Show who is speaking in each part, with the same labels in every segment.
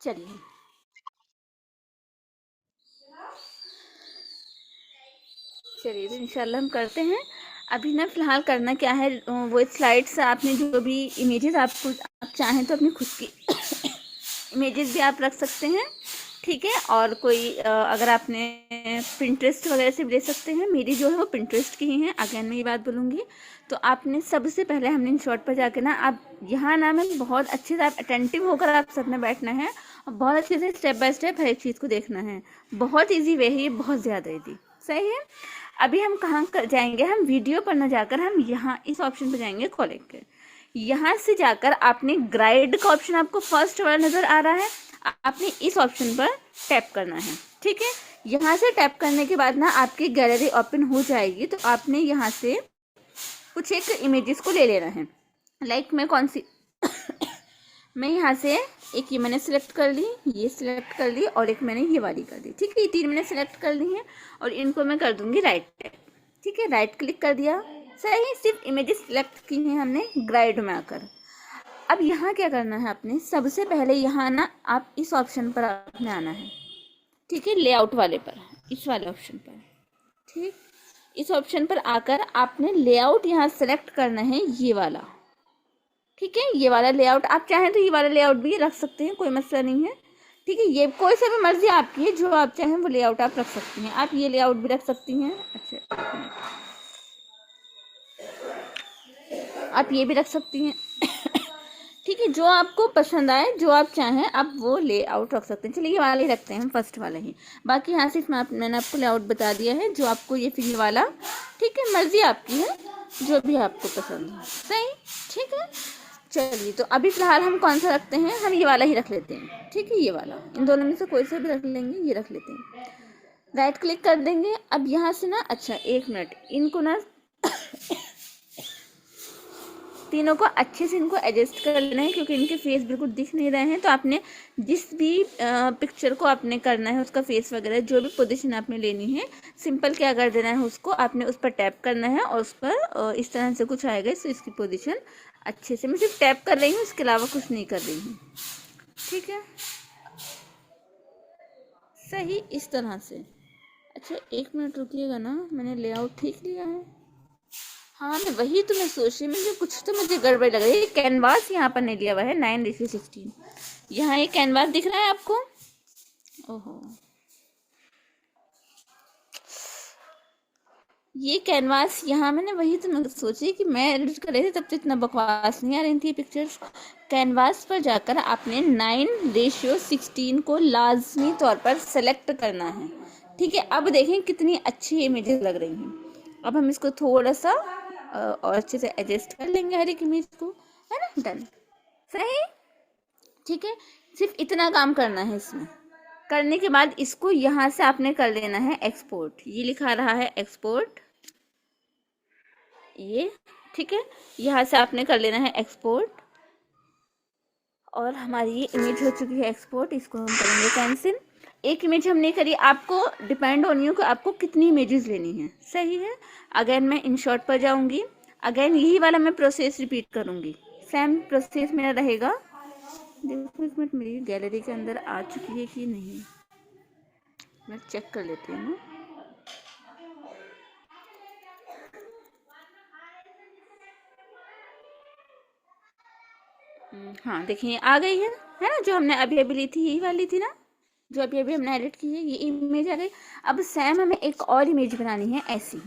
Speaker 1: चलिए तो इंशाल्लाह हम करते हैं। अभी ना फ़िलहाल करना क्या है, वो स्लाइड्स आपने जो भी इमेजेस आप चाहें तो अपनी खुद की इमेजेस भी आप रख सकते हैं, ठीक है। और कोई अगर आपने पिंटरेस्ट वगैरह से भी ले सकते हैं। मेरी जो है वो पिंटरेस्ट की ही है, अगेन मैं ये बात बोलूँगी। तो आपने सबसे पहले हमने इन शॉर्ट पर जाके ना, आप यहाँ ना मैं बहुत अच्छे से आप अटेंटिव होकर आप सब में बैठना है और बहुत अच्छे से स्टेप बाय स्टेप हर एक चीज़ को देखना है। बहुत ईजी वे है ये, बहुत ज़्यादा ईजी, सही है। अभी हम कहाँ जाएंगे, हम वीडियो पर ना जाकर हम यहाँ इस ऑप्शन पर जाएंगे, कॉलेक्ट। यहाँ से जाकर आपने ग्राइड का ऑप्शन आपको फर्स्ट वाला नज़र आ रहा है, आपने इस ऑप्शन पर टैप करना है, ठीक है। यहाँ से टैप करने के बाद ना आपकी गैलरी ओपन हो जाएगी। तो आपने यहाँ से कुछ एक इमेजेस को ले लेना है। लाइक मैं कौन सी मैं यहाँ से एक ये मैंने सिलेक्ट कर ली, ये सिलेक्ट कर ली और एक मैंने ये वाली कर दी, ठीक है। ये 3 मैंने सिलेक्ट कर ली हैं और इनको मैं कर दूंगी राइट टैप, ठीक है। राइट क्लिक कर दिया, सही। सिर्फ इमेजेस सिलेक्ट की हैं हमने ग्राइड में आकर। अब यहाँ क्या करना है, आपने सबसे पहले यहाँ ना आप इस ऑप्शन पर आपने आना है, ठीक है। लेआउट वाले पर, इस वाले ऑप्शन पर, ठीक। इस ऑप्शन पर आकर आपने लेआउट यहाँ सेलेक्ट करना है, ये वाला, ठीक है। ये वाला लेआउट आप चाहें तो ये वाला लेआउट भी रख सकते हैं, कोई मसला नहीं है, ठीक है। ये कोई सा भी मर्जी आपकी है, जो आप चाहें वो लेआउट आप रख सकती हैं। आप ये लेआउट भी रख सकती हैं, अच्छा आप ये भी रख सकती हैं ठीक है। जो आपको पसंद आए, जो आप चाहें आप वो लेआउट रख सकते हैं। चलिए ये वाला ही रखते हैं हम, फर्स्ट वाला ही। बाकी यहाँ सिर्फ मैंने आपको लेआउट बता दिया है, जो आपको ये फिर वाला, ठीक है। मर्जी आपकी है, जो भी आपको पसंद है, सही, ठीक है। चलिए तो अभी फ़िलहाल हम कौन सा रखते हैं, हम ये वाला ही रख लेते हैं, ठीक है। ये वाला, इन दोनों में से कोई सा भी रख लेंगे, ये रख लेते हैं। राइट क्लिक कर देंगे। अब यहाँ से ना, अच्छा 1 मिनट, इनको ना तीनों को अच्छे से इनको एडजस्ट कर लेना है, क्योंकि इनके फेस बिल्कुल दिख नहीं रहे हैं। तो आपने जिस भी पिक्चर को आपने करना है, उसका फेस वगैरह जो भी पोजीशन आपने लेनी है, सिंपल क्या कर देना है, उसको आपने उस पर टैप करना है और उस पर इस तरह से कुछ आएगा। तो इसकी पोजीशन अच्छे से, मैं सिर्फ टैप कर रही हूँ, इसके अलावा कुछ नहीं कर रही हूँ, ठीक है, सही, इस तरह से। अच्छा 1 मिनट रुकिएगा ना, मैंने लेआउट ठीक लिया है। हाँ मैं वही तो मैं सोच रही, मुझे कुछ तो मुझे गड़बड़ लग रही है। कैनवास यहाँ पर नहीं लिया हुआ है, 9:16। यहाँ ये कैनवास दिख रहा है आपको, ओहो, ये कैनवास यहाँ मैंने वही तो मैं सोची कि मैं एडिट कर रही थी, तब तो इतना बकवास नहीं आ रही थी पिक्चर्स। कैनवास पर जाकर आपने 9:16 को लाजमी तौर पर सेलेक्ट करना है, ठीक है। अब देखें कितनी अच्छी इमेजेस लग रही हैं। अब हम इसको थोड़ा सा और अच्छे से एडजस्ट कर लेंगे हर एक इमेज को, है ना, डन, सही, ठीक है। सिर्फ इतना काम करना है इसमें। करने के बाद इसको यहाँ से आपने कर लेना है एक्सपोर्ट, ये लिखा रहा है एक्सपोर्ट, ये, ठीक है। यहाँ से आपने कर लेना है एक्सपोर्ट और हमारी ये इमेज हो चुकी है एक्सपोर्ट। इसको हम करेंगे कैंसिल। एक इमेज हम नहीं करी, आपको डिपेंड ऑन यू कि आपको कितनी इमेजेस लेनी है, सही है। अगेन मैं इन शॉर्ट पर जाऊंगी, अगेन यही वाला मैं प्रोसेस रिपीट करूंगी, सेम प्रोसेस मेरा रहेगा। देखो 1 मिनट, मेरी गैलरी के अंदर आ चुकी है कि नहीं, मैं चेक कर लेती हूँ। हाँ देखिए आ गई है ना, जो हमने अभी अभी ली थी, यही वाली थी ना, जो अभी अभी हमने एडिट की है, ये इमेज आ गई। अब सेम हमें एक और इमेज बनानी है ऐसी,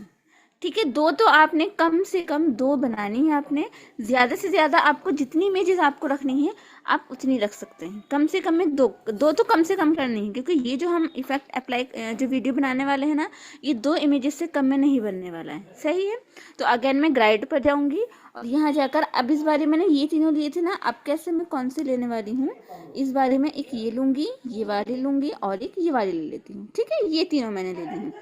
Speaker 1: ठीक है। 2 तो आपने कम से कम 2 बनानी है आपने, ज़्यादा से ज़्यादा आपको जितनी इमेजेस आपको रखनी है आप उतनी रख सकते हैं। कम से कम में 2 तो कम से कम करनी है, क्योंकि ये जो हम इफेक्ट अप्लाई जो वीडियो बनाने वाले हैं ना, ये 2 इमेजेस से कम में नहीं बनने वाला है, सही है। तो अगेन मैं ग्राइड पर जाऊँगी और यहाँ जाकर अब इस बारे मैंने ये तीनों लिए थे ना, अब कैसे मैं कौन से लेने वाली हूँ, इस बारे में एक ये लूँगी, ये वाली लूँगी और एक ये वाली ले लेती हूँ, ठीक है। ये तीनों मैंने ले ली हूँ।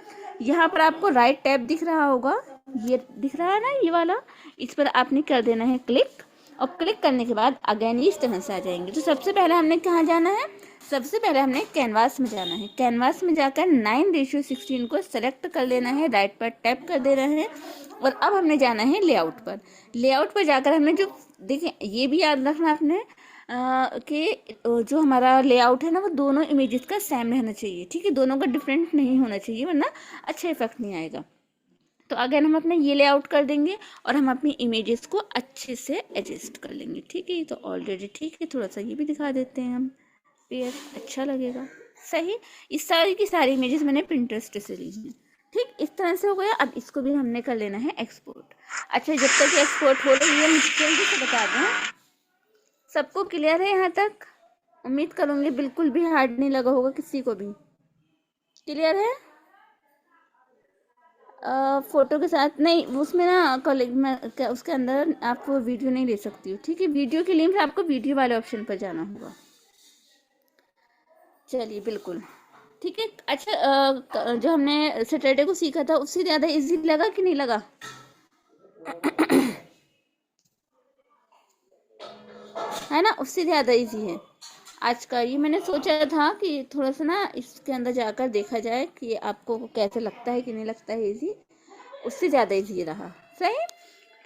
Speaker 1: यहाँ पर आपको राइट टैब दिख रहा होगा, ये दिख रहा है ना, ये वाला, इस पर आपने कर देना है क्लिक। और क्लिक करने के बाद अगेन इस तरह से आ जाएंगे। तो सबसे पहले हमने कहाँ जाना है, सबसे पहले हमने कैनवास में जाना है। कैनवास में जाकर 9:16 को सेलेक्ट कर लेना है, राइट पर टैप कर देना है और अब हमने जाना है लेआउट पर। लेआउट पर जाकर हमने जो, देखिए ये भी याद रखना आपने, कि जो हमारा लेआउट है ना वो दोनों इमेजेस का सेम रहना चाहिए, ठीक है, दोनों का डिफरेंट नहीं होना चाहिए वरना अच्छा इफेक्ट नहीं आएगा। तो अगेन हम अपना ये लेआउट कर देंगे और हम अपनी इमेजेस को अच्छे से एडजस्ट कर लेंगे, ठीक है। ये तो ऑलरेडी ठीक है, थोड़ा सा ये भी दिखा देते हैं हम, पेयर अच्छा लगेगा। सही, इस सारी की सारी इमेजेस मैंने पिंटरेस्ट से ली हैं, ठीक, इस तरह से हो गया। अब इसको भी हमने कर लेना है एक्सपोर्ट। अच्छा, जब तक एक्सपोर्ट हो रही है मुझे जल्दी से बता दें, सबको क्लियर है यहाँ तक? उम्मीद करूँगी बिल्कुल भी हार्ड नहीं लगा होगा किसी को भी। क्लियर है? फोटो के साथ नहीं, उसमें ना कॉलेज में उसके अंदर आप वीडियो नहीं ले सकती हो, ठीक है। वीडियो के लिए फिर आपको वीडियो वाले ऑप्शन पर जाना होगा। चलिए बिल्कुल ठीक है। अच्छा, जो हमने सैटरडे को सीखा था उससे ज़्यादा इजी लगा कि नहीं लगा? है ना, उससे ज़्यादा इजी है आज का। ये मैंने सोचा था कि थोड़ा सा ना इसके अंदर जाकर देखा जाए कि आपको कैसे लगता है कि नहीं लगता है इजी, उससे ज़्यादा इजी रहा। सही,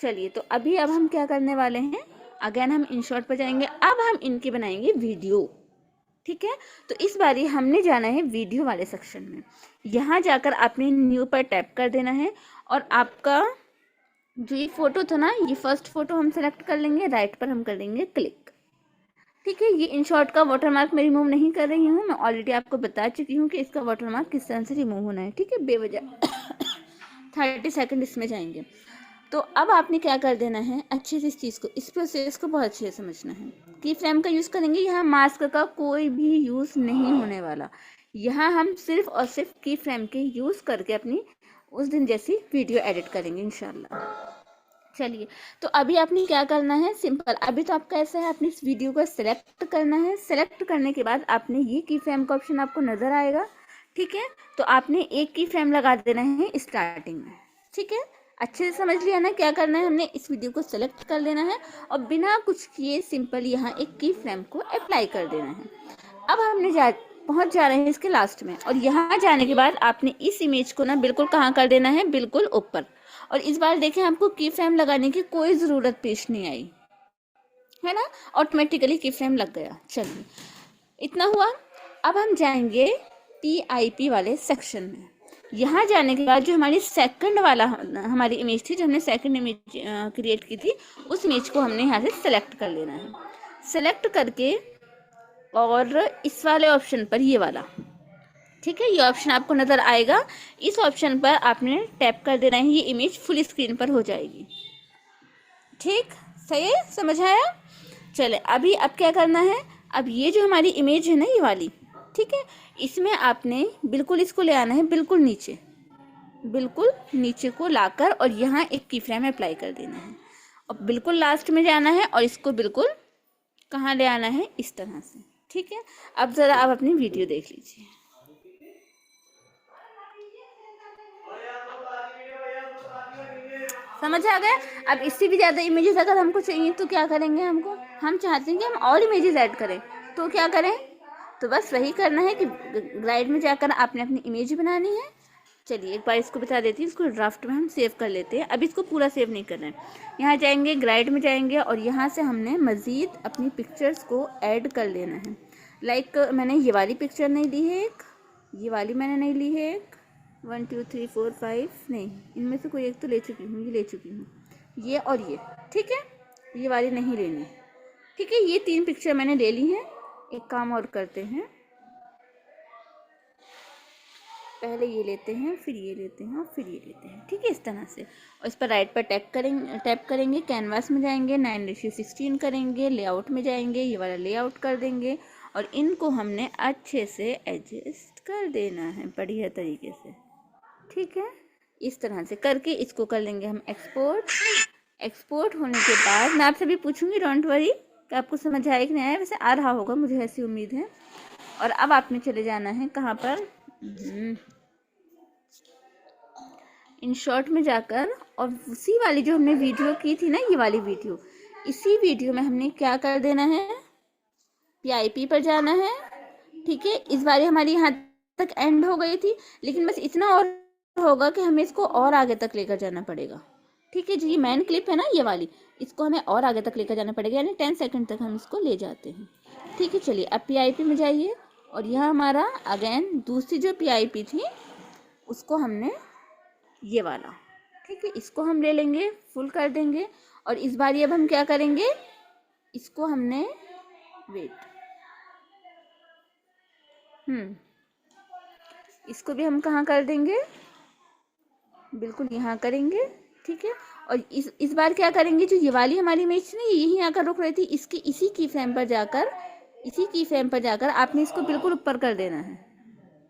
Speaker 1: चलिए तो अभी अब हम क्या करने वाले हैं, अगेन हम इन शॉर्ट पर जाएंगे। अब हम इनकी बनाएंगे वीडियो, ठीक है। तो इस बारी हमने जाना है वीडियो वाले सेक्शन में। यहाँ जाकर आपने न्यू पर टैप कर देना है और आपका जो ये फोटो था ना, ये फर्स्ट फोटो हम सेलेक्ट कर लेंगे, राइट पर हम कर लेंगे क्लिक, ठीक है। ये इन शॉर्ट का वाटरमार्क मैं रिमूव नहीं कर रही हूँ, मैं ऑलरेडी आपको बता चुकी हूँ कि इसका वाटरमार्क किस तरह से रिमूव होना है, ठीक है, बेवजह 30 सेकंड इसमें जाएंगे। तो अब आपने क्या कर देना है, अच्छे से इस चीज़ को, इस प्रोसेस को बहुत अच्छे से समझना है। की फ्रेम का यूज़ करेंगे, यहाँ मास्क का कोई भी यूज़ नहीं होने वाला। यहाँ हम सिर्फ और सिर्फ की फ्रेम के यूज़ करके अपनी उस दिन जैसी वीडियो एडिट करेंगे इंशाल्लाह। चलिए, तो अभी आपने क्या करना है, सिंपल, अभी तो आपका ऐसा है, आपने इस वीडियो को सेलेक्ट करना है। सेलेक्ट करने के बाद आपने ये की फ्रेम का ऑप्शन आपको नज़र आएगा, ठीक है। तो आपने एक की फ्रेम लगा देना है स्टार्टिंग में, ठीक है। अच्छे से समझ लिया ना क्या करना है, हमने इस वीडियो को सेलेक्ट कर लेना है और बिना कुछ किए सिंपल यहाँ एक की फ्रेम को अप्लाई कर देना है। अब हमने पहुंच जा रहे हैं इसके लास्ट में, और यहाँ जाने के बाद आपने इस इमेज को ना बिल्कुल कहाँ कर देना है, बिल्कुल ऊपर। और इस बार देखें, आपको की फ्रेम लगाने की कोई ज़रूरत पेश नहीं आई, है ना, ऑटोमेटिकली की फ्रेम लग गया। चलिए, इतना हुआ। अब हम जाएंगे PIP वाले सेक्शन में। यहाँ जाने के बाद जो हमारी सेकंड वाला हमारी इमेज थी, जो हमने सेकंड इमेज क्रिएट की थी, उस इमेज को हमने यहाँ से सेलेक्ट कर लेना है। सेलेक्ट करके और इस वाले ऑप्शन पर, ये वाला, ठीक है, ये ऑप्शन आपको नज़र आएगा, इस ऑप्शन पर आपने टैप कर देना है, ये इमेज फुल स्क्रीन पर हो जाएगी, ठीक, सही है, समझ आया? चले, अभी अब क्या करना है, अब ये जो हमारी इमेज है ना, ये वाली, ठीक है, इसमें आपने बिल्कुल इसको ले आना है, बिल्कुल नीचे, बिल्कुल नीचे को लाकर और यहाँ एक की फ्रेम अप्लाई कर देना है और बिल्कुल लास्ट में जाना है और इसको बिल्कुल कहाँ ले आना है, इस तरह से, ठीक है। अब ज़रा आप अपनी वीडियो देख लीजिए। समझ आ गया? अब इससे भी ज़्यादा इमेजेस अगर हमको चाहिए तो क्या करेंगे, हम चाहते हैं कि हम और इमेजेस ऐड करें, तो क्या करें, तो बस वही करना है कि ग्लाइड में जाकर आपने अपनी इमेज बनानी है। चलिए एक बार इसको बता देती हूँ, इसको ड्राफ्ट में हम सेव कर लेते हैं। अब इसको पूरा सेव नहीं करना है, यहाँ जाएंगे, ग्लाइड में जाएंगे और यहाँ से हमने मज़ीद अपनी पिक्चर्स को ऐड कर लेना है। लाइक मैंने ये वाली पिक्चर नहीं ली है, एक ये वाली मैंने नहीं ली है, एक 1 2 3 4 5 नहीं, इनमें से कोई एक तो ले चुकी हूँ, ये ले चुकी हूँ, ये और ये, ठीक है, ये वाली नहीं लेनी, ठीक है। ये 3 पिक्चर मैंने ले ली हैं। एक काम और करते हैं, पहले ये लेते हैं, फिर ये लेते हैं और फिर ये लेते हैं, ठीक है, इस तरह से। और इस पर राइट पर टैप करेंगे, कैनवास में जाएंगे, 9:16 करेंगे, लेआउट में जाएंगे, ये वाला लेआउट कर देंगे और इनको हमने अच्छे से एडजस्ट कर देना है बढ़िया तरीके से, ठीक है। इस तरह से करके इसको कर लेंगे हम एक्सपोर्ट। एक्सपोर्ट होने के बाद मैं आपसे भी पूछूंगी, डोंट वरी, कि आपको समझ आया कि नहीं आया, वैसे आ रहा होगा, मुझे ऐसी उम्मीद है। और अब आपने चले जाना है कहाँ पर, इन शॉर्ट में जाकर, और उसी वाली जो हमने वीडियो की थी ना, ये वाली वीडियो, इसी वीडियो में हमने क्या कर देना है, PIP पर जाना है, ठीक है। इस बार हमारी यहाँ तक एंड हो गई थी, लेकिन बस इतना और होगा कि हमें इसको और आगे तक लेकर जाना पड़ेगा, ठीक है जी, ये मेन क्लिप है ना ये वाली, इसको हमें और आगे तक लेकर जाना पड़ेगा, यानी 10 सेकंड तक हम इसको ले जाते हैं। ठीक है, चलिए अब PIP में जाइए और यह हमारा अगेन दूसरी जो PIP थी उसको हमने ये वाला, ठीक है, इसको हम ले लेंगे, फुल कर देंगे। और इस बार अब हम क्या करेंगे, इसको हमने वेट इसको भी हम कहाँ कर देंगे, बिल्कुल यहाँ करेंगे। ठीक है, और इस बार क्या करेंगे, जो ये वाली हमारी इमेज थी ना, यहीं आकर रुक रही थी, इसकी इसी की फ्रेम पर जाकर आपने इसको बिल्कुल ऊपर कर देना है।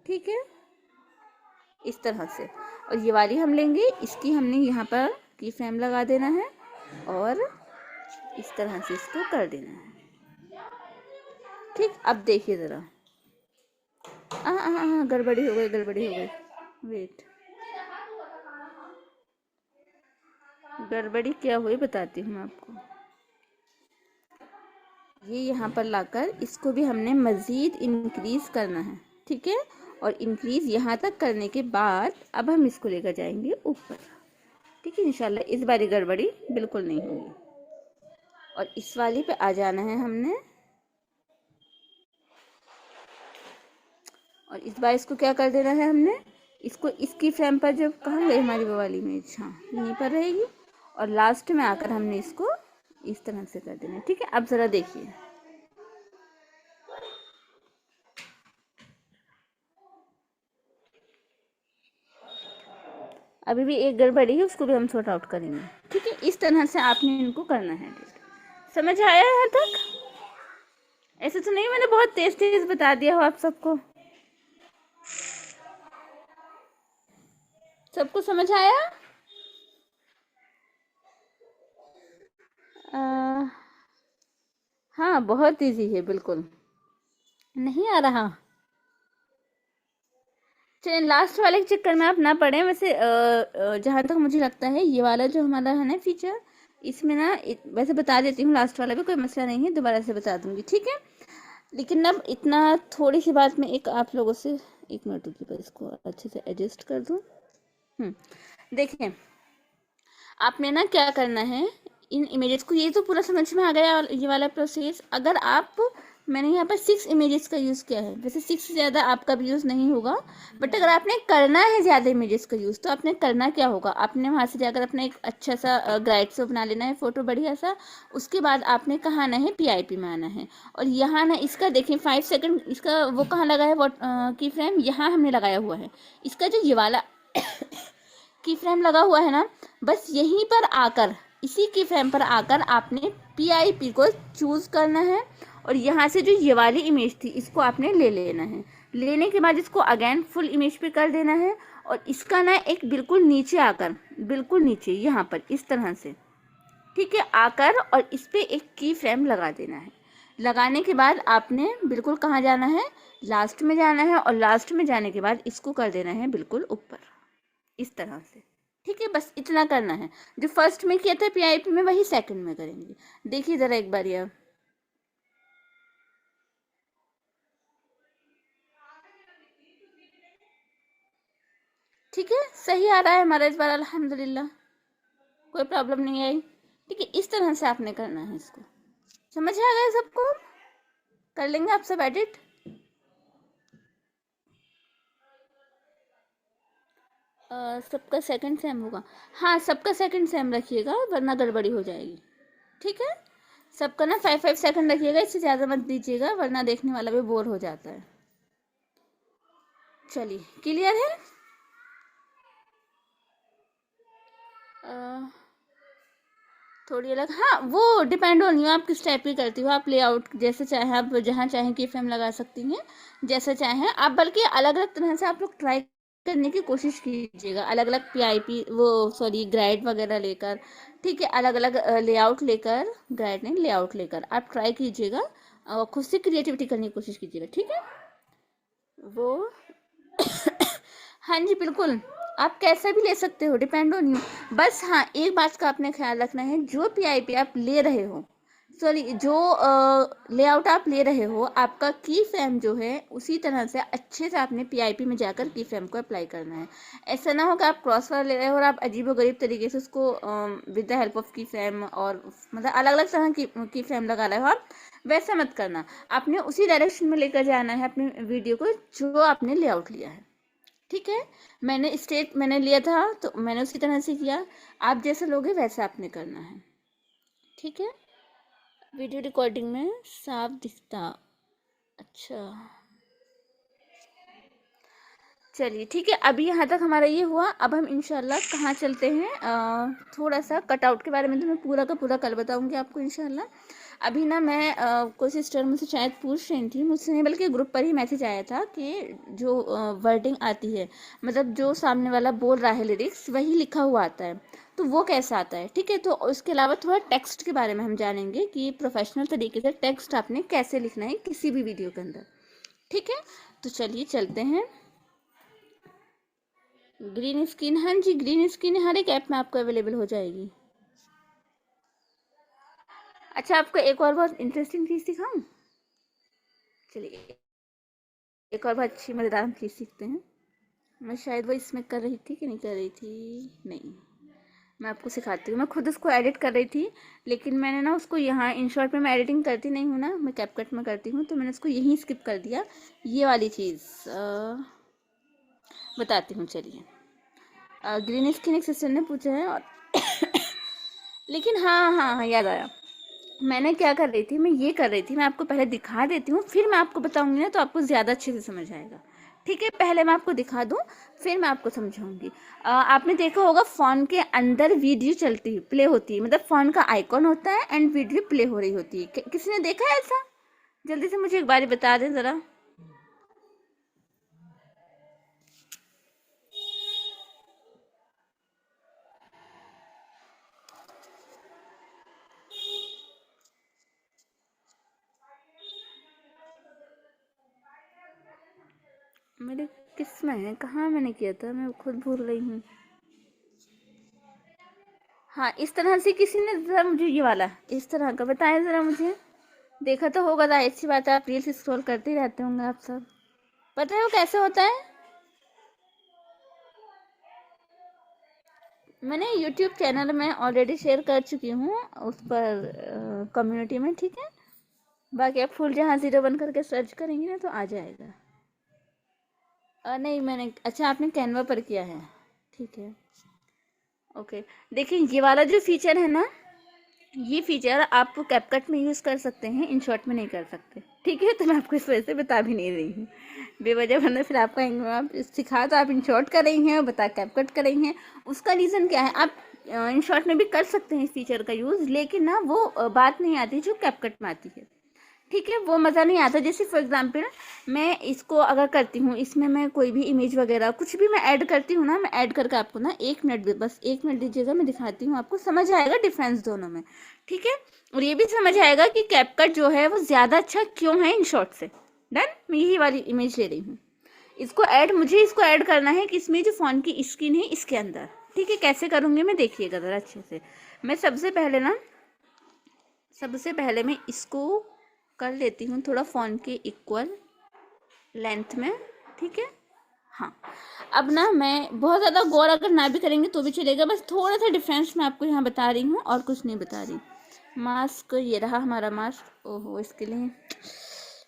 Speaker 1: ठीक है, इस तरह से। और ये वाली हम लेंगे, इसकी हमने यहाँ पर की फ्रेम लगा देना है और इस तरह से इसको कर देना है। ठीक, अब देखिए ज़रा, गड़बड़ी हो गई, वेट, गड़बड़ी क्या हुई बताती हूँ मैं आपको। ये यहाँ पर लाकर इसको भी हमने मज़ीद इंक्रीज़ करना है। ठीक है, और इंक्रीज़ यहाँ तक करने के बाद अब हम इसको लेकर जाएंगे ऊपर। ठीक है, इंशाल्लाह इस बारी गड़बड़ी बिल्कुल नहीं होगी। और इस वाली पे आ जाना है हमने, और इस बार इसको क्या कर देना है हमने, इसको इसकी फ्रेम पर, जब कहाँ गई हमारी वो वाली इमेज, हाँ यहीं पर रहेगी, और लास्ट में आकर हमने इसको इस तरह से कर देना है। ठीक है, अब ज़रा देखिए, अभी भी एक गड़बड़ी है, उसको भी हम सॉर्ट आउट करेंगे। ठीक है, इस तरह से आपने इनको करना है। समझ आया यहाँ तक? ऐसे तो नहीं मैंने बहुत तेज तेज बता दिया हो आप सबको? सबको समझ आया? हाँ, बहुत इजी है, बिल्कुल नहीं आ रहा। चलिए लास्ट वाले के चक्कर में आप ना पड़े। वैसे जहाँ तक मुझे लगता है ये वाला जो हमारा है ना फीचर, इसमें ना वैसे बता देती हूँ, लास्ट वाला भी कोई मसला नहीं है, दोबारा से बता दूंगी। ठीक है, लेकिन अब इतना थोड़ी सी बात में एक आप लोगों से, एक मिनट रुकिए पर इसको अच्छे से एडजस्ट कर दूँ। देखिए, आपने ना क्या करना है, इन इमेजेस को, ये तो पूरा समझ में आ गया ये वाला प्रोसेस। अगर आप, मैंने यहाँ पर 6 इमेजेस का यूज़ किया है, वैसे 6 से ज़्यादा आपका भी यूज़ नहीं होगा, बट अगर आपने करना है ज़्यादा इमेजेस का यूज़, तो आपने करना क्या होगा, आपने वहाँ से जाकर अपना एक अच्छा सा ग्राइड से बना लेना है फ़ोटो बढ़िया सा। उसके बाद आपने कहाँ आना है, PIP में आना है, और यहाँ ना इसका देखें 5 सेकंड, इसका वो कहाँ लगा है, वॉट की फ्रेम यहाँ हमने लगाया हुआ है। इसका जो ये वाला की फ्रेम लगा हुआ है ना, बस यहीं पर आकर, इसी की फ्रेम पर आकर आपने PIP को चूज़ करना है, और यहाँ से जो ये वाली इमेज थी इसको आपने ले लेना है। लेने के बाद इसको अगेन फुल इमेज पे कर देना है, और इसका ना एक बिल्कुल नीचे आकर, बिल्कुल नीचे यहाँ पर इस तरह से, ठीक है, आकर और इस पर एक की फ्रेम लगा देना है। लगाने के बाद आपने बिल्कुल कहाँ जाना है, लास्ट में जाना है, और लास्ट में जाने के बाद इसको कर देना है बिल्कुल ऊपर इस तरह से। ठीक है, बस इतना करना है। जो फर्स्ट में किया था PIP में, वही सेकंड में करेंगे। देखिए ज़रा एक बार यह, ठीक है, सही आ रहा है हमारा इस बार अल्हम्दुलिल्लाह, कोई प्रॉब्लम नहीं आई। ठीक है, इस तरह से आपने करना है इसको। समझ आ गया सबको? कर लेंगे आप सब एडिट? सबका सेकंड सेम होगा, हाँ सबका सेकंड सेम रखिएगा, वरना गड़बड़ी हो जाएगी। ठीक है, सबका ना 5-5 सेकंड रखिएगा, इससे ज़्यादा मत दीजिएगा, वरना देखने वाला भी बोर हो जाता है। चलिए, क्लियर है? थोड़ी अलग, हाँ वो डिपेंड ऑन यू, आप किस टाइप की करती हो। आप लेआउट जैसे चाहें, आप जहाँ चाहें की फ्रेम लगा सकती हैं, जैसा चाहें आप, बल्कि अलग अलग तरह से आप लोग ट्राई करने की कोशिश कीजिएगा, अलग अलग PIP, वो सॉरी ग्राइड वगैरह लेकर। ठीक है, अलग अलग लेआउट लेकर, ग्राइड नहीं लेआउट लेकर आप ट्राई कीजिएगा, और खुद से क्रिएटिविटी करने की कोशिश कीजिएगा। ठीक है, वो हाँ जी बिल्कुल, आप कैसा भी ले सकते हो, डिपेंड ऑन यू। बस हाँ, एक बात का आपने ख्याल रखना है, जो PIP आप ले रहे हो, सॉरी, जो लेआउट आप ले रहे हो, आपका की फ्रेम जो है उसी तरह से अच्छे से आपने पीआईपी में जाकर की फ्रेम को अप्लाई करना है। ऐसा ना हो कि आप क्रॉस वाला ले रहे हो और आप अजीबोगरीब तरीके से उसको विद द हेल्प ऑफ की फ्रेम और मतलब अलग अलग तरह की फ्रेम लगा रहे हो आप, वैसा मत करना। आपने उसी डायरेक्शन में लेकर जाना है अपने वीडियो को जो आपने लेआउट लिया है। ठीक है, मैंने लिया था तो मैंने उसी तरह से किया, आप जैसे लोगे वैसा आपने करना है। ठीक है, वीडियो रिकॉर्डिंग में साफ दिखता। अच्छा, चलिए ठीक है, अभी यहाँ तक हमारा ये हुआ। अब हम इंशाल्लाह कहाँ चलते हैं, थोड़ा सा कटआउट के बारे में तो मैं पूरा का पूरा कल बताऊँगी आपको इंशाल्लाह। अभी ना मैं कोई सिस्टर मुझसे शायद पूछ रही थी, मुझसे नहीं बल्कि ग्रुप पर ही मैसेज आया था कि जो वर्डिंग आती है, मतलब जो सामने वाला बोल रहा है लिरिक्स वही लिखा हुआ आता है, तो वो कैसा आता है। ठीक है, तो उसके अलावा थोड़ा टेक्स्ट के बारे में हम जानेंगे कि प्रोफेशनल तरीके से टेक्स्ट आपने कैसे लिखना है किसी भी वीडियो के अंदर। ठीक है, तो चलिए चलते हैं। ग्रीन स्क्रीन, हाँ जी ग्रीन स्क्रीन हर एक ऐप में आपको अवेलेबल हो जाएगी। अच्छा, आपको एक और बहुत इंटरेस्टिंग चीज़ दिखाऊं, चलिए एक और बहुत अच्छी मज़ेदार चीज़ सीखते हैं। मैं शायद वो इसमें कर रही थी कि नहीं कर रही थी, नहीं, मैं आपको सिखाती हूँ। मैं खुद उसको एडिट कर रही थी, लेकिन मैंने ना उसको यहाँ इन शॉर्ट में मैं एडिटिंग करती नहीं हूँ ना, मैं कैपकट में करती हूँ, तो मैंने उसको यहीं स्किप कर दिया। ये वाली चीज़ बताती हूँ, चलिए। ग्रीन स्किन एक सिस्टर ने पूछा है और लेकिन हाँ हाँ हाँ याद आया, मैंने क्या कर रही थी, मैं ये कर रही थी, मैं आपको पहले दिखा देती हूँ फिर मैं आपको बताऊंगी ना, तो आपको ज़्यादा अच्छे से समझ आएगा। ठीक है, पहले मैं आपको दिखा दूँ फिर मैं आपको समझाऊंगी। आपने देखा होगा फ़ोन के अंदर वीडियो चलती है, प्ले होती है, मतलब फ़ोन का आइकॉन होता है एंड वीडियो प्ले हो रही होती है। किसी ने देखा है ऐसा? जल्दी से मुझे एक बार बता दें ज़रा। मेरे किस में है, कहाँ मैंने किया था, मैं खुद भूल रही हूँ। हाँ, इस तरह से किसी ने ज़रा मुझे ये वाला इस तरह का बताया ज़रा मुझे। देखा तो होगा, तो अच्छी बात है, आप रील्स स्क्रॉल करते ही रहते होंगे आप सब। पता है वो कैसे होता है? मैंने यूट्यूब चैनल में ऑलरेडी शेयर कर चुकी हूँ उस पर कम्युनिटी में। ठीक है, बाकी आप फुल जहाँ ज़ीरो बन करके सर्च करेंगे ना तो आ जाएगा। नहीं मैंने, अच्छा आपने कैनवा पर किया है, ठीक है ओके। देखिए ये वाला जो फीचर है ना, ये फीचर आप कैपकट में यूज़ कर सकते हैं, इन शॉर्ट में नहीं कर सकते। ठीक है, तो मैं आपको इस वजह से बता भी नहीं रही हूँ बेवजह, वरना फिर आप कहेंगे आप सिखा तो आप इन शॉर्ट कर रही हैं और बता कैपकट कर रही हैं। उसका रीज़न क्या है, आप इन शॉर्ट में भी कर सकते हैं इस फीचर का यूज़, लेकिन ना वो बात नहीं आती जो कैपकट में आती है। ठीक है, वो मज़ा नहीं आता। जैसे फॉर एग्जांपल मैं इसको अगर करती हूँ, इसमें मैं कोई भी इमेज वगैरह कुछ भी मैं ऐड करती हूँ ना, मैं ऐड करके आपको ना 1 मिनट बस 1 मिनट दीजिएगा, मैं दिखाती हूँ आपको, समझ आएगा डिफरेंस दोनों में। ठीक है, और ये भी समझ आएगा कि कैपकट जो है वो ज़्यादा अच्छा क्यों है इन शॉर्ट से। डन, मैं यही वाली इमेज ले रही हूँ, मुझे इसको ऐड करना है कि इसमें जो फ़ोन की स्क्रीन है इसके अंदर। ठीक है, कैसे करूँगी मैं, देखिएगा ज़रा अच्छे से। मैं सबसे पहले मैं इसको कर लेती हूँ थोड़ा फ़ोन के इक्वल लेंथ में। ठीक है, हाँ। अब ना मैं बहुत ज़्यादा गौर अगर ना भी करेंगे तो भी चलेगा, बस थोड़ा सा डिफरेंस मैं आपको यहाँ बता रही हूँ और कुछ नहीं बता रही। मास्क, ये रहा हमारा मास्क। ओहो, इसके लिए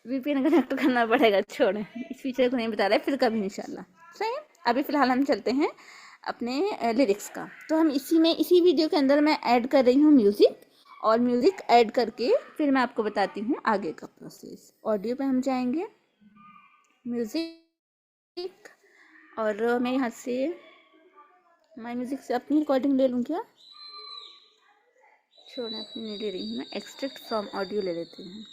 Speaker 1: वीपीएन कनेक्ट करना पड़ेगा, छोड़ें इस फीचर को नहीं बता रहे, फिर कभी इंशाल्लाह। सही है, अभी फ़िलहाल हम चलते हैं अपने लिरिक्स का। तो हम इसी वीडियो के अंदर मैं ऐड कर रही हूँ म्यूज़िक, और म्यूज़िक ऐड करके फिर मैं आपको बताती हूँ आगे का प्रोसेस। ऑडियो पे हम जाएंगे, म्यूज़िक, और मैं यहाँ से माई म्यूज़िक से अपनी रिकॉर्डिंग ले लूँ क्या, छोड़ें अपनी नहीं ले रही हूँ मैं, एक्सट्रैक्ट फ्रॉम ऑडियो ले लेती हूँ।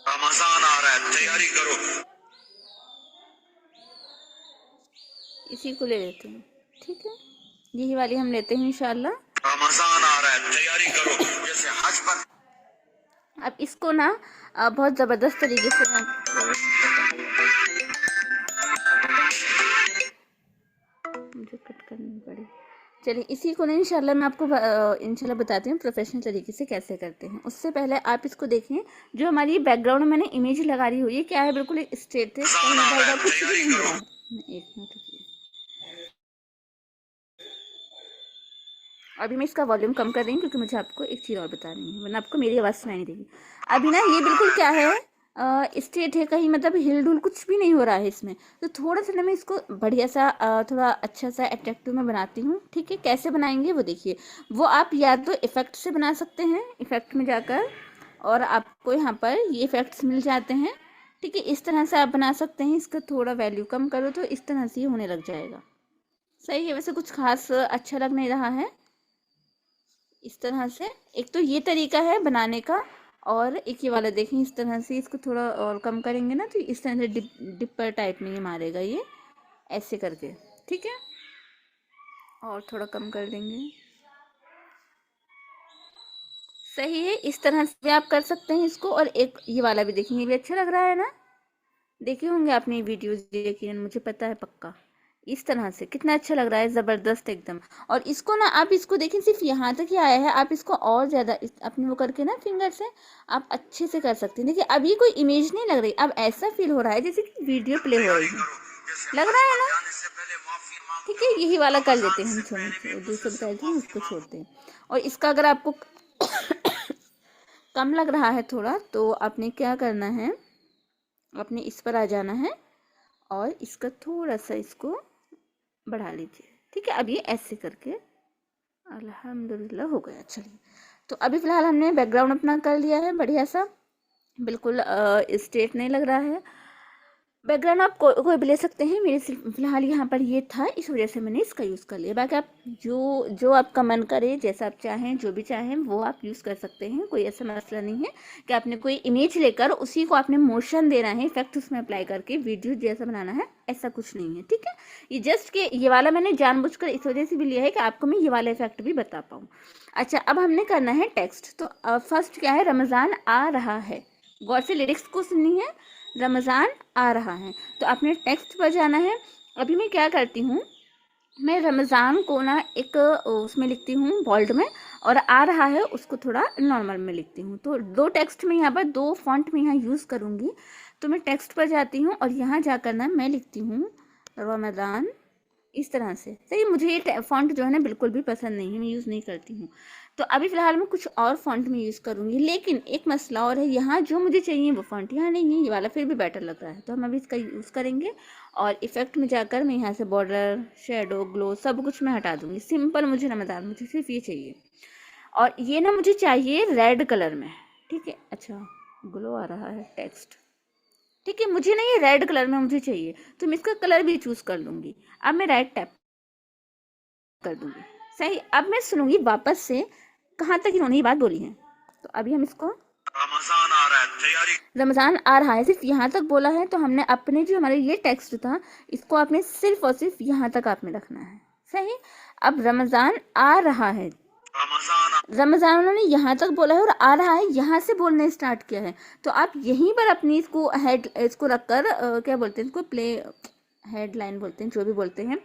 Speaker 1: रमजान आ रहा है, तैयारी करो। इसी को ले लेते हैं, ठीक है, यही वाली हम लेते हैं इंशाल्लाह।
Speaker 2: रमजान आ रहा है, तैयारी करो जैसे हज पर।
Speaker 1: अब इसको ना बहुत ज़बरदस्त तरीके से मैं मुझे कट करनी पड़ी। चलिए इसी को ना इंशाल्लाह मैं आपको इंशाल्लाह बताती हूँ प्रोफेशनल तरीके से कैसे करते हैं। उससे पहले आप इसको देखें, जो हमारी बैकग्राउंड में मैंने इमेज लगा रही हुई है क्या है, बिल्कुल स्ट्रेट है, कहीं इधर उधर कुछ भी नहीं हो रहा है। एक मिनट रुकिए, अभी मैं इसका वॉल्यूम कम कर रही हूँ क्योंकि मुझे आपको एक चीज़ और बतानी है, वरना आपको मेरी आवाज़ सुनाई नहीं देगी। अभी ना ये बिल्कुल क्या है, स्ट्रेट है, कहीं मतलब हिल डुल कुछ भी नहीं हो रहा है इसमें। तो थोड़ा सा ना मैं इसको बढ़िया सा थोड़ा अच्छा सा अट्रैक्टिव में बनाती हूँ। ठीक है, कैसे बनाएंगे वो देखिए। वो आप या तो इफ़ेक्ट से बना सकते हैं, इफ़ेक्ट में जाकर, और आपको यहाँ पर ये इफ़ेक्ट्स मिल जाते हैं। ठीक है, इस तरह से आप बना सकते हैं। इसका थोड़ा वैल्यू कम करो तो इस तरह से ये होने लग जाएगा। सही है, वैसे कुछ खास अच्छा लग नहीं रहा है। इस तरह से एक तो ये तरीका है बनाने का, और एक ये वाला देखें, इस तरह से इसको थोड़ा और कम करेंगे ना तो इस तरह से डिपर टाइप में ये मारेगा, ये ऐसे करके। ठीक है, और थोड़ा कम कर देंगे। सही है, इस तरह से भी आप कर सकते हैं इसको। और एक ये वाला भी देखें, ये भी अच्छा लग रहा है ना। देखे होंगे आपने वीडियोज, यकीनन मुझे पता है पक्का। इस तरह से कितना अच्छा लग रहा है, ज़बरदस्त एकदम। और इसको ना आप इसको देखें, सिर्फ यहाँ तक ही आया है, आप इसको और ज़्यादा अपने वो करके ना फिंगर से आप अच्छे से कर सकते हैं। देखिए अभी कोई इमेज नहीं लग रही, अब ऐसा फील हो रहा है जैसे कि वीडियो प्ले हो रही है, लग रहा है ना। ठीक है, यही वाला कर लेते हैं हम, छोड़ दूसरे बताए थे उसको छोड़ते हैं। और इसका अगर आपको कम लग रहा है थोड़ा, तो आपने क्या करना है, अपने इस पर आ जाना है और इसका थोड़ा सा इसको बढ़ा लीजिए। ठीक है, अब ये ऐसे करके अल्हम्दुलिल्लाह हो गया। चलिए, तो अभी फ़िलहाल हमने बैकग्राउंड अपना कर लिया है बढ़िया सा, बिल्कुल स्ट्रेट नहीं लग रहा है। बैकग्राउंड आप कोई भी ले सकते हैं, मेरे सिर्फ फिलहाल यहाँ पर ये था, इस वजह से मैंने इसका यूज़ कर लिया। बाकी आप जो आपका मन करे, जैसा आप चाहें, जो भी चाहें वो आप यूज़ कर सकते हैं। कोई ऐसा मसला नहीं है कि आपने कोई इमेज लेकर उसी को आपने मोशन देना है, इफेक्ट उसमें अप्लाई करके वीडियो जैसा बनाना है, ऐसा कुछ नहीं है। ठीक है, ये जस्ट कि ये वाला मैंने जानबूझकर इस वजह से भी लिया है कि आपको मैं ये वाला इफेक्ट भी बता पाऊँ। अच्छा, अब हमने करना है टेक्स्ट। तो फर्स्ट क्या है, रमज़ान आ रहा है, गौर से लिरिक्स को सुननी है। रमज़ान आ रहा है, तो आपने टेक्स्ट पर जाना है। अभी मैं क्या करती हूँ, मैं रमज़ान को ना एक उसमें लिखती हूँ बोल्ड में, और आ रहा है उसको थोड़ा नॉर्मल में लिखती हूँ। तो दो टेक्स्ट में यहाँ पर, दो फॉन्ट में यहाँ यूज़ करूँगी। तो मैं टेक्स्ट पर जाती हूँ और यहाँ जाकर ना मैं लिखती हूँ रमज़ान, इस तरह से। सही, मुझे ये फॉन्ट जो है ना बिल्कुल भी पसंद नहीं है, मैं यूज़ नहीं करती हूँ। तो अभी फ़िलहाल मैं कुछ और फॉन्ट में यूज़ करूँगी, लेकिन एक मसला और है, यहाँ जो मुझे चाहिए वो फॉन्ट यहाँ नहीं है, ये वाला फिर भी बेटर लग रहा है, तो हम अभी इसका यूज़ करेंगे। और इफ़ेक्ट में जाकर मैं यहाँ से बॉर्डर, शेडो, ग्लो सब कुछ मैं हटा दूँगी। सिंपल मुझे रमज़ान, मुझे सिर्फ ये चाहिए। और ये ना मुझे चाहिए रेड कलर में। ठीक है, अच्छा ग्लो आ रहा है टेक्स्ट। ठीक है, मुझे ना ये रेड कलर में मुझे चाहिए, तो मैं इसका कलर भी चूज़ कर लूँगी। अब मैं राइट टैप कर दूँगी। सही, अब मैं सुनूंगी वापस से कहाँ तक इन्होंने ये बात बोली है। तो अभी हम इसको,
Speaker 2: रमजान आ रहा है, तैयारी।
Speaker 1: रमज़ान आ रहा है सिर्फ यहाँ तक बोला है, तो हमने अपने जो हमारे ये टेक्स्ट था इसको आपने सिर्फ और सिर्फ यहाँ तक आपने रखना है। सही, अब रमज़ान आ रहा है, रमज़ान उन्होंने यहाँ तक बोला है और आ रहा है यहाँ से बोलने स्टार्ट किया है। तो आप यहीं पर अपनी इसको हेड, इसको रखकर क्या बोलते हैं इसको, प्ले हेडलाइन बोलते हैं, जो भी बोलते हैं,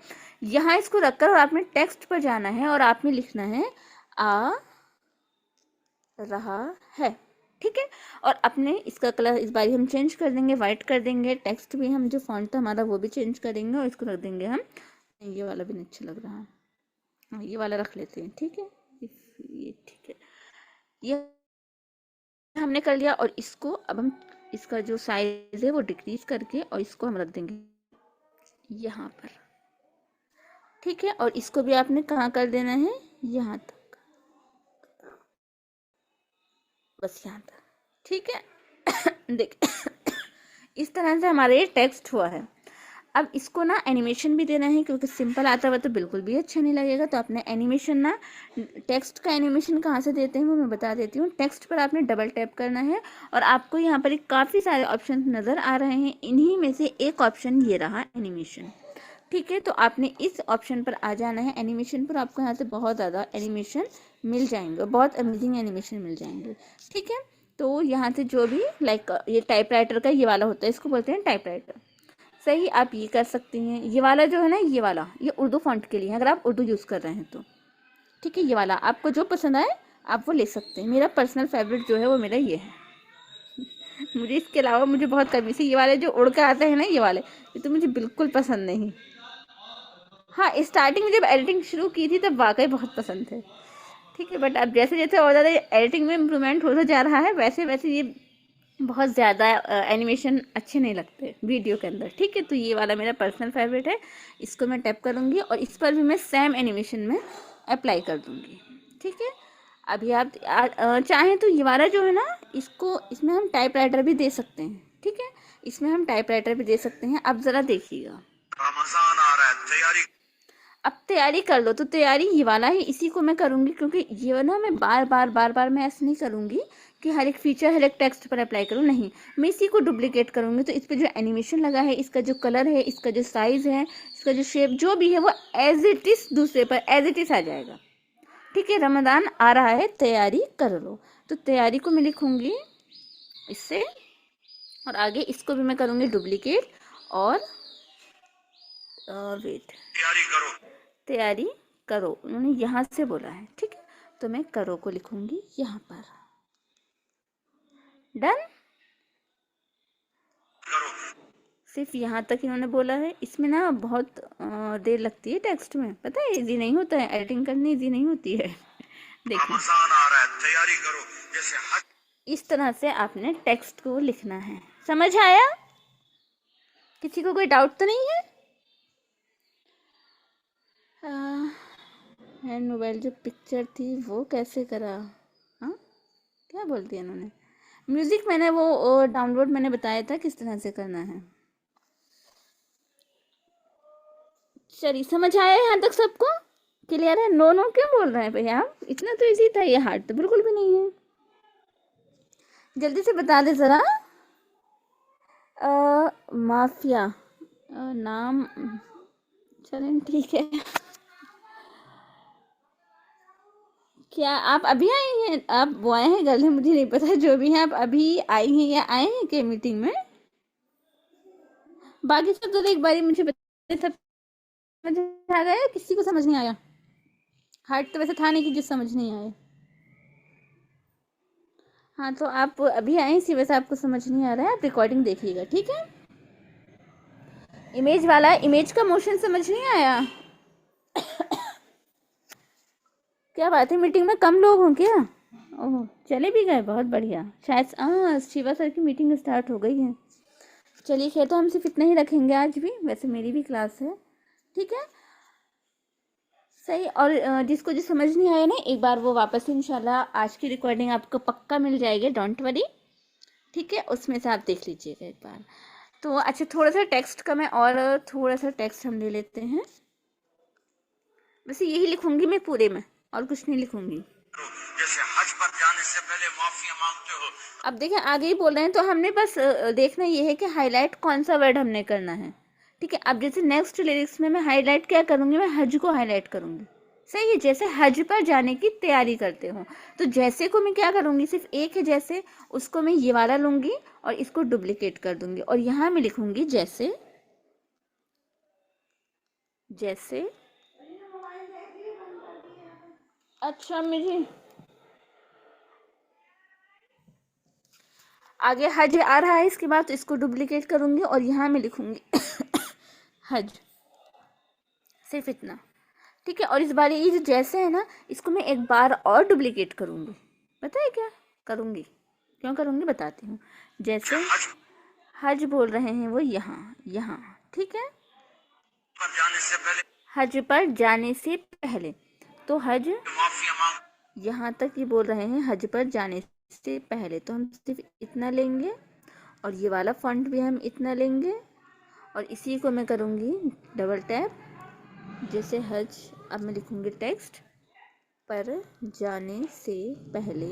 Speaker 1: यहाँ इसको रखकर और आपने टेक्स्ट पर जाना है और आपने लिखना है आ रहा है। ठीक है, और अपने इसका कलर इस बार हम चेंज कर देंगे, वाइट कर देंगे। टेक्स्ट भी हम जो फॉन्ट था हमारा वो भी चेंज करेंगे, और इसको रख देंगे हम, ये वाला भी नहीं अच्छा लग रहा है, ये वाला रख लेते हैं। ठीक है, ये ठीक है, ये हमने कर लिया। और इसको अब हम, इसका जो साइज है वो डिक्रीज करके और इसको हम रख देंगे यहाँ पर। ठीक है, और इसको भी आपने कहाँ कर देना है, यहाँ तक, बस यहाँ तक। ठीक है देख इस तरह से हमारा ये टेक्स्ट हुआ है। अब इसको ना एनिमेशन भी देना है, क्योंकि सिंपल आता हुआ तो बिल्कुल भी अच्छा नहीं लगेगा। तो आपने एनिमेशन ना, टेक्स्ट का एनिमेशन कहाँ से देते हैं वो मैं बता देती हूँ। टेक्स्ट पर आपने डबल टैप करना है और आपको यहाँ पर काफ़ी सारे ऑप्शन नज़र आ रहे हैं, इन्हीं में से एक ऑप्शन ये रहा एनिमेशन। ठीक है, तो आपने इस ऑप्शन पर आ जाना है एनिमेशन पर। आपको यहाँ से बहुत ज़्यादा एनिमेशन मिल जाएंगे, बहुत अमेजिंग एनिमेशन मिल जाएंगे। ठीक है, तो यहाँ से जो भी लाइक ये टाइपराइटर का ये वाला होता है, इसको बोलते हैं टाइपराइटर। सही, आप ये कर सकती हैं। ये वाला जो है ना, ये वाला ये उर्दू फॉन्ट के लिए है, अगर आप उर्दू यूज़ कर रहे हैं तो। ठीक है, ये वाला आपको जो पसंद आए आप वो ले सकते हैं। मेरा पर्सनल फेवरेट जो है वो मेरा ये है। मुझे इसके अलावा मुझे बहुत कमी से ये वाले जो उड़ के आते हैं ना, ये वाले, ये तो मुझे बिल्कुल पसंद नहीं। हाँ, स्टार्टिंग में जब एडिटिंग शुरू की थी तब वाकई बहुत पसंद थे। ठीक है, बट अब जैसे जैसे और ज़्यादा एडिटिंग में इम्प्रूवमेंट होता जा रहा है, वैसे वैसे ये बहुत ज़्यादा एनिमेशन अच्छे नहीं लगते वीडियो के अंदर। ठीक है, तो ये वाला मेरा पर्सनल फेवरेट है। इसको मैं टैप करूँगी और इस पर भी मैं सेम एनिमेशन में अप्लाई कर दूँगी। ठीक है, अभी आप चाहें तो ये वाला जो है ना, इसमें हम टाइपराइटर भी दे सकते हैं। ठीक है, इसमें हम टाइपराइटर भी दे सकते हैं। अब ज़रा देखिएगा,
Speaker 2: रमजान आ रहा है, तैयारी
Speaker 1: अब तैयारी कर लो। तो तैयारी ये वाला है, इसी को मैं करूँगी, क्योंकि ये ना मैं बार बार मैं ऐसे नहीं करूँगी कि हर एक फीचर हर एक टेक्स्ट पर अप्लाई करूँ, नहीं, मैं इसी को डुप्लीकेट करूँगी। तो इस पर जो एनिमेशन लगा है, इसका जो कलर है, इसका जो साइज़ है, इसका जो शेप जो भी है, वो एज इट इज़ दूसरे पर एज इट इज़ आ जाएगा। ठीक है, रमज़ान आ रहा है, तैयारी कर लो। तो तैयारी को मैं लिखूँगी इससे, और आगे इसको भी मैं करूँगी डुप्लीकेट। और वेट,
Speaker 2: तैयारी करो।
Speaker 1: तैयारी करो उन्होंने यहाँ से बोला है। ठीक है, तो मैं करो को लिखूंगी यहाँ पर। डन,
Speaker 2: करो।
Speaker 1: सिर्फ यहाँ तक इन्होंने बोला है। इसमें ना बहुत देर लगती है टेक्स्ट में, पता है, इजी नहीं होता है एडिटिंग करनी, इजी नहीं होती है। देखिए,
Speaker 2: रमजान आ रहा है, तैयारी करो, जैसे हज।
Speaker 1: इस तरह से आपने टेक्स्ट को लिखना है। समझ आया? किसी को कोई डाउट तो नहीं है? हैंड मोबाइल जो पिक्चर थी वो कैसे करा? हाँ, क्या बोलती है इन्होंने? म्यूज़िक मैंने वो डाउनलोड मैंने बताया था किस तरह से करना है। चलिए, समझ आया यहाँ तक सबको? क्लियर है? नो नो क्यों बोल रहे हैं भैया आप? इतना तो इजी था, ये हार्ड तो बिल्कुल भी नहीं है। जल्दी से बता दे ज़रा। माफिया नाम, चलें ठीक है। क्या आप अभी आई हैं? आप वो आए हैं गर्ल, मुझे नहीं पता, जो भी हैं आप अभी आई हैं या आए हैं के मीटिंग में? बाकी सब तो एक बारी मुझे बता, सब समझ आ गया, किसी को समझ नहीं आया? हार्ड तो वैसे था नहीं कि जो समझ नहीं आए। हाँ, तो आप अभी आए, इसी वजह से आपको समझ नहीं आ रहा है। आप रिकॉर्डिंग देखिएगा, ठीक है? इमेज वाला, इमेज का मोशन समझ नहीं आया? क्या बात है, मीटिंग में कम लोग हों क्या? ओह, चले भी गए, बहुत बढ़िया। शायद हाँ, शिवा सर की मीटिंग स्टार्ट हो गई है। चलिए खैर, तो हम सिर्फ इतना ही रखेंगे आज भी, वैसे मेरी भी क्लास है। ठीक है, सही। और जिसको जो समझ नहीं आया ना, एक बार वो वापस से इंशाल्लाह आज की रिकॉर्डिंग आपको पक्का मिल जाएगी, डोंट वरी। ठीक है, उसमें से आप देख लीजिएगा एक बार। तो अच्छा, थोड़ा सा टेक्स्ट का मैं, और थोड़ा सा टेक्स्ट हम ले लेते हैं। वैसे यही लिखूंगी मैं पूरे में, और कुछ नहीं लिखूंगी।
Speaker 2: जैसे हज पर जाने से पहले माफिया मांगते हो।
Speaker 1: अब देखें, आगे ही बोल रहे हैं, तो हमने बस देखना ये है कि हाईलाइट कौन सा वर्ड हमने करना है। ठीक है, अब जैसे नेक्स्ट लिरिक्स में मैं हाईलाइट क्या करूँगी, मैं हज को हाईलाइट करूँगी। सही है, जैसे हज पर जाने की तैयारी करते हो, तो जैसे को मैं क्या करूँगी, सिर्फ एक है जैसे, उसको मैं ये वाला लूँगी और इसको डुप्लीकेट कर दूँगी, और यहाँ मैं लिखूँगी जैसे, जैसे। अच्छा, मुझे आगे हज आ रहा है, इसके बाद तो इसको डुप्लीकेट करूँगी और यहाँ मैं लिखूँगी हज, सिर्फ इतना। ठीक है, और इस बार ये जो जैसे है ना, इसको मैं एक बार और डुप्लीकेट करूँगी। पता है क्या करूँगी, क्यों करूँगी बताती हूँ। जैसे हज बोल रहे हैं वो यहाँ, यहाँ। ठीक है,
Speaker 2: पर जाने से पहले
Speaker 1: हज पर जाने से पहले, तो हज
Speaker 2: माफिया मांग।
Speaker 1: यहाँ तक ये बोल रहे हैं हज पर जाने से पहले, तो हम सिर्फ इतना लेंगे, और ये वाला फॉन्ट भी हम इतना लेंगे, और इसी को मैं करूँगी डबल टैप, जैसे हज। अब मैं लिखूँगी टेक्स्ट पर जाने से पहले।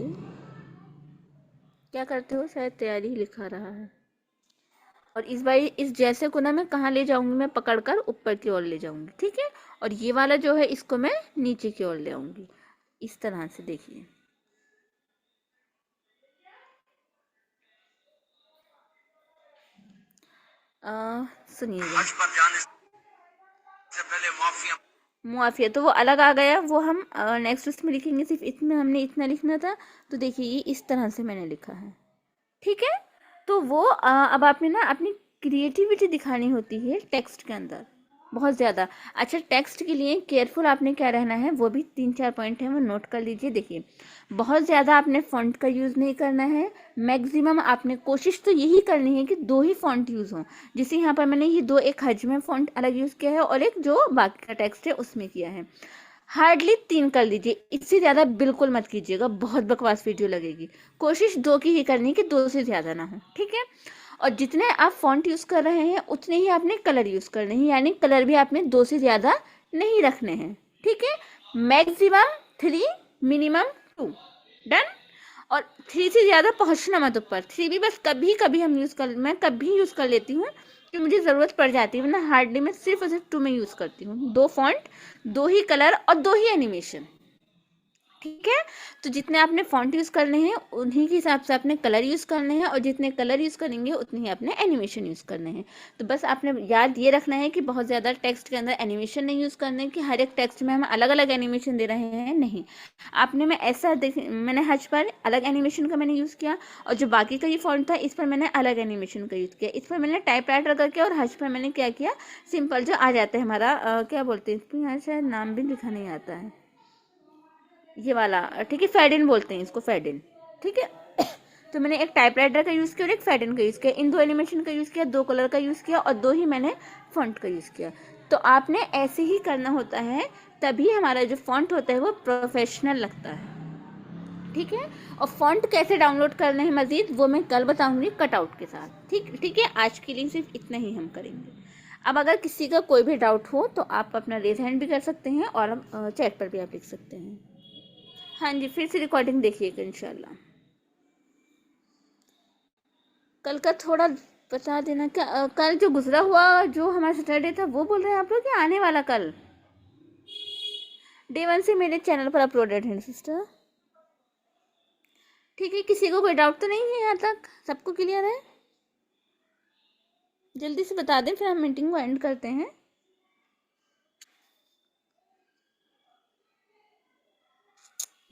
Speaker 1: क्या करते हो, शायद तैयारी लिखा रहा है, और इस बार इस जैसे को ना मैं कहाँ ले जाऊंगी, मैं पकड़कर ऊपर की ओर ले जाऊंगी, ठीक है। और ये वाला जो है इसको मैं नीचे की ओर ले आऊंगी, इस तरह से देखिए। सुनिएगा।
Speaker 2: हज पर जाने से पहले माफिया
Speaker 1: मुआफिया तो वो अलग आ गया, वो हम नेक्स्ट उसमें लिखेंगे। सिर्फ इसमें हमने इतना लिखना था, तो देखिए ये इस तरह से मैंने लिखा है, ठीक है। तो वो अब आपने ना अपनी क्रिएटिविटी दिखानी होती है टेक्स्ट के अंदर बहुत ज़्यादा। अच्छा, टेक्स्ट के लिए केयरफुल आपने क्या रहना है, वो भी 3-4 पॉइंट है, वो नोट कर लीजिए। देखिए, बहुत ज़्यादा आपने फ़ॉन्ट का यूज़ नहीं करना है। मैक्सिमम आपने कोशिश तो यही करनी है कि 2 ही फ़ॉन्ट यूज़ हों। जैसे यहाँ पर मैंने ये 2, एक हज में फ़ॉन्ट अलग यूज़ किया है और एक जो बाकी का टेक्स्ट है उसमें किया है। हार्डली 3 कर लीजिए, इससे ज़्यादा बिल्कुल मत कीजिएगा, बहुत बकवास वीडियो लगेगी। कोशिश 2 की ही करनी है कि 2 से ज़्यादा ना हो, ठीक है। और जितने आप फॉन्ट यूज़ कर रहे हैं उतने ही आपने कलर यूज़ करने हैं, यानी कलर भी आपने 2 से ज़्यादा नहीं रखने हैं, ठीक है। Maximum 3, minimum 2, done. और 3 से ज़्यादा पहुंचना मत ऊपर। 3 भी बस कभी कभी मैं कभी यूज़ कर लेती हूँ कि मुझे ज़रूरत पड़ जाती है, वरना हार्डली मैं सिर्फ और सिर्फ 2 में यूज़ करती हूँ। 2 फॉन्ट, 2 ही कलर और 2 ही एनिमेशन, ठीक है। तो जितने आपने फॉन्ट यूज़ करने हैं उन्हीं के हिसाब से आपने कलर यूज़ करने हैं, और जितने कलर यूज़ करेंगे उतने ही आपने एनिमेशन यूज़ करने हैं। तो बस आपने याद ये रखना है कि बहुत ज़्यादा टेक्स्ट के अंदर एनिमेशन नहीं यूज़ करने, कि हर एक टेक्स्ट में हम अलग अलग एनिमेशन दे रहे हैं, नहीं। आपने मैं ऐसा मैंने हज पर अलग एनिमेशन का मैंने यूज़ किया, और जो बाकी का ये फॉन्ट था इस पर मैंने अलग एनिमेशन का यूज़ किया। इस पर मैंने टाइपराइटर करके, और हज पर मैंने क्या किया, सिंपल जो आ जाता है हमारा क्या बोलते हैं इसको, यहाँ शायद नाम भी लिखा नहीं आता है, ये वाला, ठीक है, फेडिन बोलते हैं इसको, फेडिन, ठीक है। तो मैंने एक टाइपराइटर का यूज़ किया और एक फेडिन का यूज़ किया, इन 2 एनिमेशन का यूज़ किया, 2 कलर का यूज़ किया, और 2 ही मैंने फॉन्ट का यूज़ किया। तो आपने ऐसे ही करना होता है, तभी हमारा जो फॉन्ट होता है वो प्रोफेशनल लगता है, ठीक है। और फॉन्ट कैसे डाउनलोड करने हैं मज़ीद, वो मैं कल बताऊंगी कटआउट के साथ, ठीक है। आज के लिए सिर्फ इतना ही हम करेंगे। अब अगर किसी का कोई भी डाउट हो तो आप अपना रेज हैंड भी कर सकते हैं, और चैट पर भी आप लिख सकते हैं। हाँ जी, फिर से रिकॉर्डिंग देखिएगा इंशाल्लाह। कल का थोड़ा बता देना, क्या कल जो गुजरा हुआ जो हमारा सैटरडे था वो बोल रहे हैं आप लोग, क्या आने वाला कल Day 1 से मेरे चैनल पर अपलोडेड है सिस्टर, ठीक है। किसी को कोई डाउट तो नहीं है, यहाँ तक सबको क्लियर है? जल्दी से बता दें, फिर हम मीटिंग को एंड करते हैं।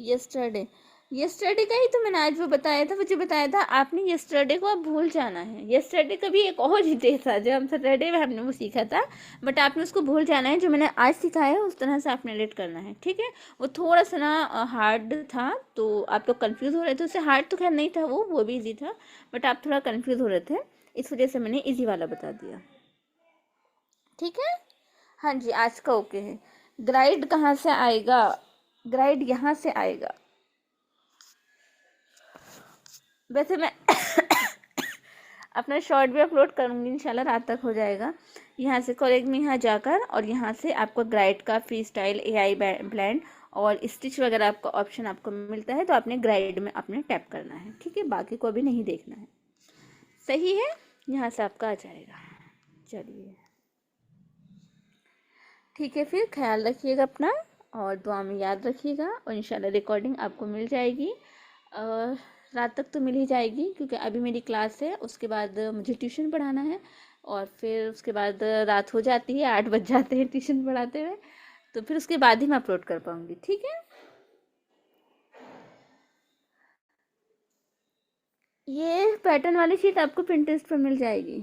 Speaker 1: यस्टरडे का ही तो मैंने आज वो बताया था, मुझे बताया था आपने यस्टरडे को आप भूल जाना है। यस्टरडे का भी एक और ही डे था जो हम सैटरडे में हमने वो सीखा था, बट आपने उसको भूल जाना है। जो मैंने आज सिखाया है उस तरह से आपने रिलेट करना है, ठीक है। वो थोड़ा सा ना हार्ड था, तो आप लोग कन्फ्यूज़ हो रहे थे। उससे हार्ड तो खैर नहीं था, वो भी ईजी था, बट आप थोड़ा कन्फ्यूज़ हो रहे थे, इस वजह से मैंने ईजी वाला बता दिया, ठीक है। हाँ जी, आज का ओके है। ग्राइड कहाँ से आएगा? ग्राइड यहाँ से आएगा। वैसे मैं अपना शॉर्ट भी अपलोड करूँगी इंशाल्लाह, रात तक हो जाएगा। यहाँ से कॉलेज में यहाँ जाकर, और यहाँ से आपको ग्राइड का फ्री स्टाइल AI ब्लेंड और स्टिच वगैरह आपका ऑप्शन आपको मिलता है, तो आपने ग्राइड में आपने टैप करना है, ठीक है। बाकी को अभी नहीं देखना है, सही है। यहाँ से आपका आ जाएगा। चलिए ठीक है, फिर ख्याल रखिएगा अपना, और दुआ में याद रखिएगा, और इंशाल्लाह रिकॉर्डिंग आपको मिल जाएगी। रात तक तो मिल ही जाएगी, क्योंकि अभी मेरी क्लास है, उसके बाद मुझे ट्यूशन पढ़ाना है, और फिर उसके बाद रात हो जाती है, 8 बज जाते हैं ट्यूशन पढ़ाते हुए, तो फिर उसके बाद ही मैं अपलोड कर पाऊँगी, ठीक है। ये पैटर्न वाली शीट आपको पिंटरेस्ट पर मिल जाएगी।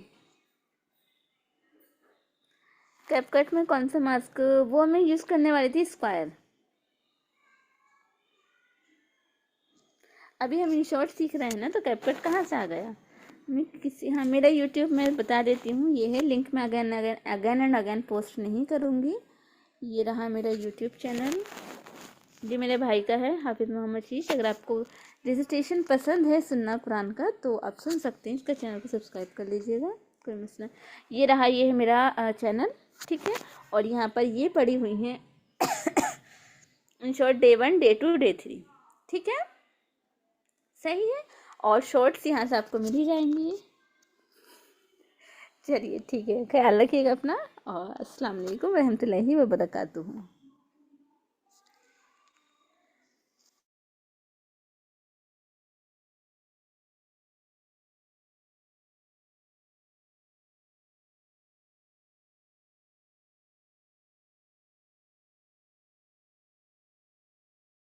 Speaker 1: कैपकट में कौन सा मास्क, वो मैं यूज़ करने वाली थी स्क्वायर। अभी हम इन शॉर्ट सीख रहे हैं ना, तो कैपकट कहाँ से आ गया? मैं किसी, हाँ, मेरा यूट्यूब में बता देती हूँ, ये है लिंक, मैं अगेन एंड अगेन पोस्ट नहीं करूँगी। ये रहा मेरा यूट्यूब चैनल, ये मेरे भाई का है, हाफिज़ मोहम्मद शीश। अगर आपको रजिस्ट्रेशन पसंद है सुनना कुरान का, तो आप सुन सकते हैं, इसका चैनल को सब्सक्राइब कर लीजिएगा, कोई मसला। ये रहा, ये है मेरा चैनल, ठीक है। और यहाँ पर ये पड़ी हुई हैं in short Day 1, Day 2, Day 3, ठीक है, सही है। और शॉर्ट्स यहाँ से आपको मिल ही जाएंगी। चलिए ठीक है, ख्याल रखिएगा अपना, और अस्सलाम वालेकुम रहमतुल्लाहि व बरकातुहू।